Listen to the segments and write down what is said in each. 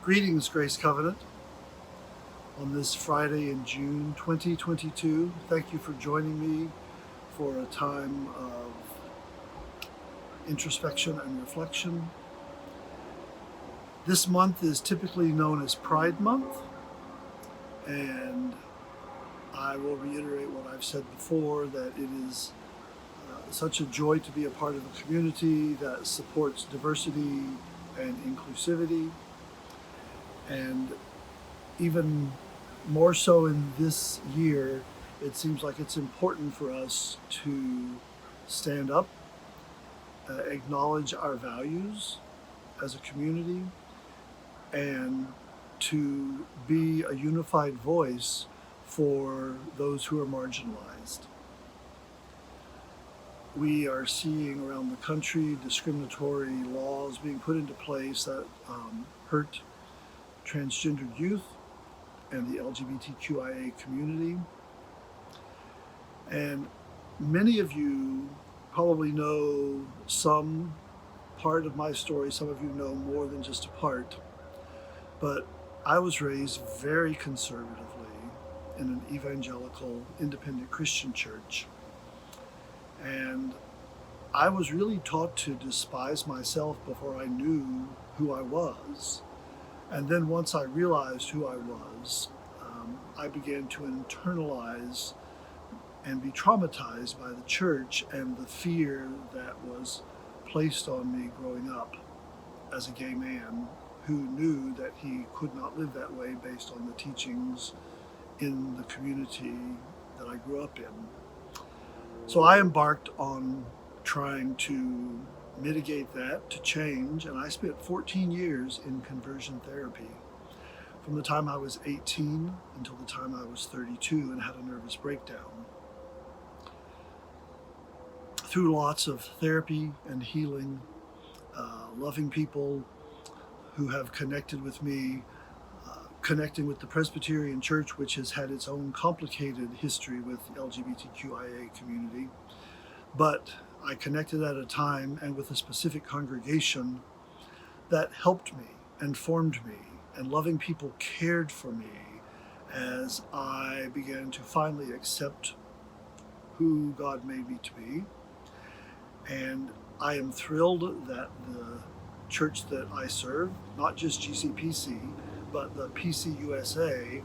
Greetings, Grace Covenant, on this Friday in June 2022. Thank you for joining me for a time of introspection and reflection. This month is typically known as Pride Month, and I will reiterate what I've said before, that it is such a joy to be a part of a community that supports diversity and inclusivity. And even more so in this year, it seems like it's important for us to stand up, acknowledge our values as a community, and to be a unified voice for those who are marginalized. We are seeing around the country discriminatory laws being put into place that hurt transgendered youth and the LGBTQIA community. And many of you probably know some part of my story. Some of you know more than just a part. But I was raised very conservatively in an evangelical, independent Christian church. And I was really taught to despise myself before I knew who I was. And then once I realized who I was, I began to internalize and be traumatized by the church and the fear that was placed on me growing up as a gay man who knew that he could not live that way based on the teachings in the community that I grew up in. So I embarked on trying to mitigate that, to change, and I spent 14 years in conversion therapy from the time I was 18 until the time I was 32 and had a nervous breakdown. Through lots of therapy and healing, loving people who have connected with me, connecting with the Presbyterian Church, which has had its own complicated history with the LGBTQIA community, but I connected at a time and with a specific congregation that helped me and formed me, and loving people cared for me as I began to finally accept who God made me to be. And I am thrilled that the church that I serve, not just GCPC, but the PCUSA,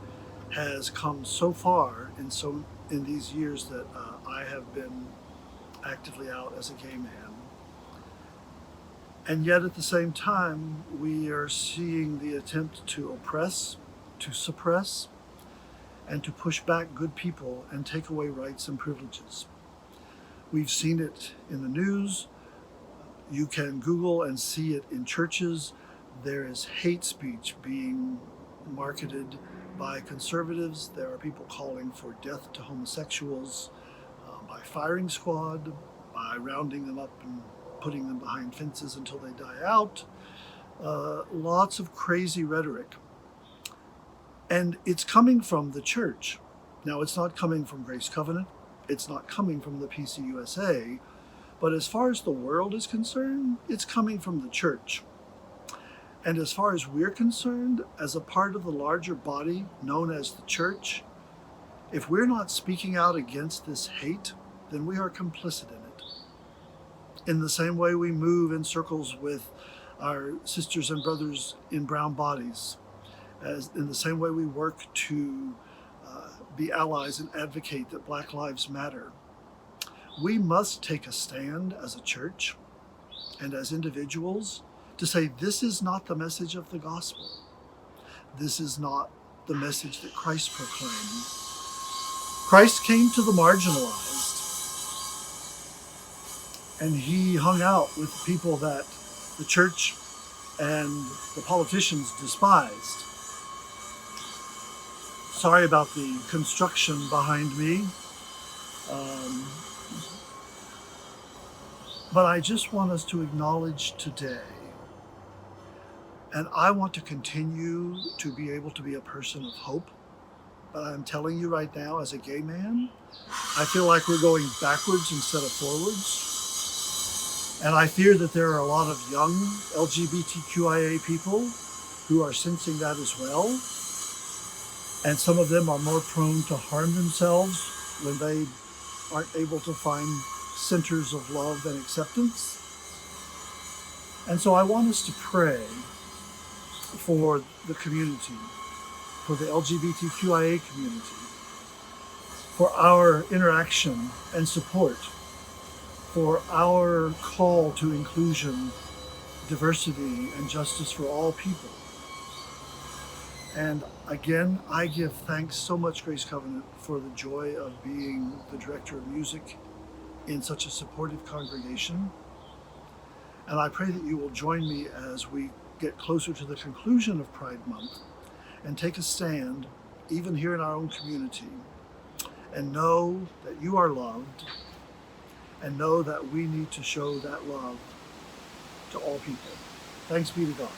has come so far in these years that I have been actively out as a gay man. And yet at the same time, we are seeing the attempt to oppress, to suppress, and to push back good people and take away rights and privileges. We've seen it in the news. You can Google and see it in churches. There is hate speech being marketed by conservatives. There are people calling for death to homosexuals by firing squad, by rounding them up and putting them behind fences until they die out. Lots of crazy rhetoric. And it's coming from the church. Now, it's not coming from Grace Covenant. It's not coming from the PCUSA. But as far as the world is concerned, it's coming from the church. And as far as we're concerned, as a part of the larger body known as the church, if we're not speaking out against this hate, then we are complicit in it. In the same way we move in circles with our sisters and brothers in brown bodies, as in the same way we work to be allies and advocate that Black Lives Matter, we must take a stand as a church and as individuals to say this is not the message of the gospel. This is not the message that Christ proclaimed. Christ came to the marginalized, and he hung out with people that the church and the politicians despised. Sorry about the construction behind me. But I just want us to acknowledge today, and I want to continue to be able to be a person of hope. But I'm telling you right now, as a gay man, I feel like we're going backwards instead of forwards. And I fear that there are a lot of young LGBTQIA people who are sensing that as well. And some of them are more prone to harm themselves when they aren't able to find centers of love and acceptance. And so I want us to pray for the community, for the LGBTQIA community, for our interaction and support, for our call to inclusion, diversity, and justice for all people. And again, I give thanks so much, Grace Covenant, for the joy of being the director of music in such a supportive congregation. And I pray that you will join me as we get closer to the conclusion of Pride Month and take a stand, even here in our own community, and know that you are loved, and know that we need to show that love to all people. Thanks be to God.